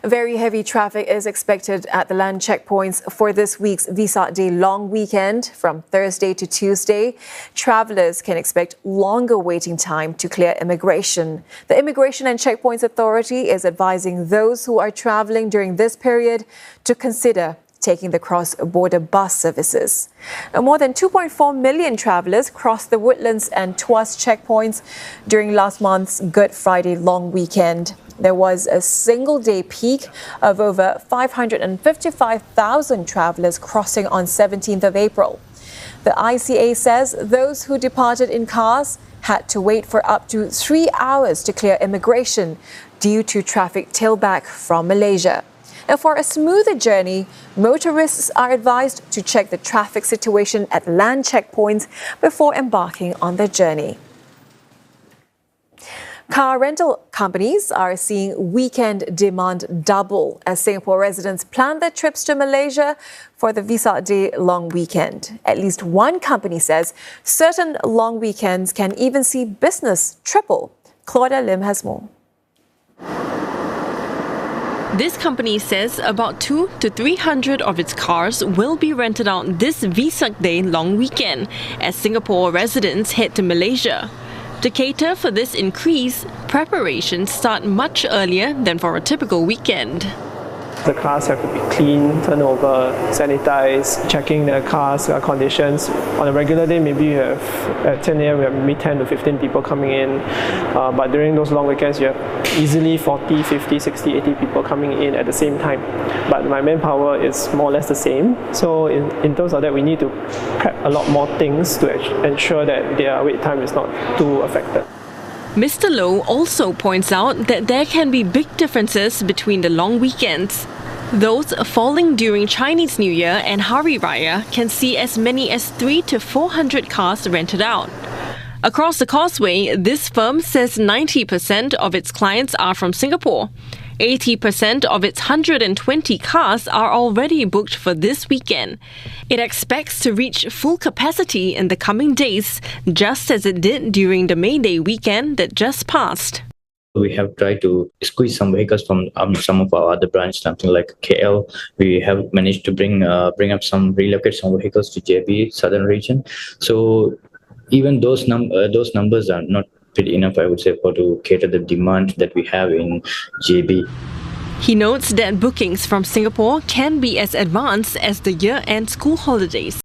Very heavy traffic is expected at the land checkpoints for this week's Vesak Day long weekend from Thursday to Tuesday. Travellers can expect longer waiting time to clear immigration. The Immigration and Checkpoints Authority is advising those who are travelling during this period to consider taking the cross-border bus services. More than 2.4 million travellers crossed the Woodlands and Tuas checkpoints during last month's Good Friday long weekend. There was a single-day peak of over 555,000 travellers crossing on 17th of April. The ICA says those who departed in cars had to wait for up to 3 hours to clear immigration due to traffic tailback from Malaysia. And for a smoother journey, motorists are advised to check the traffic situation at land checkpoints before embarking on their journey. Car rental companies are seeing weekend demand double as Singapore residents plan their trips to Malaysia for the Vesak Day long weekend. At least one company says certain long weekends can even see business triple. Claudia Lim has more. This company says about 200 to 300 of its cars will be rented out this Vesak Day long weekend as Singapore residents head to Malaysia. To cater for this increase, preparations start much earlier than for a typical weekend. The cars have to be cleaned, turned over, sanitized, checking the cars' conditions. On a regular day, maybe you have at 10 a.m. we have maybe 10 to 15 people coming in. But during those long weekends, you have easily 40, 50, 60, 80 people coming in at the same time. But my manpower is more or less the same. So in terms of that, we need to prep a lot more things to ensure that their wait time is not too affected. Mr. Low also points out that there can be big differences between the long weekends. Those falling during Chinese New Year and Hari Raya can see as many as 300 to 400 cars rented out. Across the causeway, this firm says 90% of its clients are from Singapore. 80% of its 120 cars are already booked for this weekend. It expects to reach full capacity in the coming days, just as it did during the May Day weekend that just passed. We have tried to squeeze some vehicles from some of our other branches, something like KL. We have managed to relocate some vehicles to JB, southern region. So even those numbers are not pretty enough, I would say, to cater the demand that we have in JB. He notes that bookings from Singapore can be as advanced as the year-end school holidays.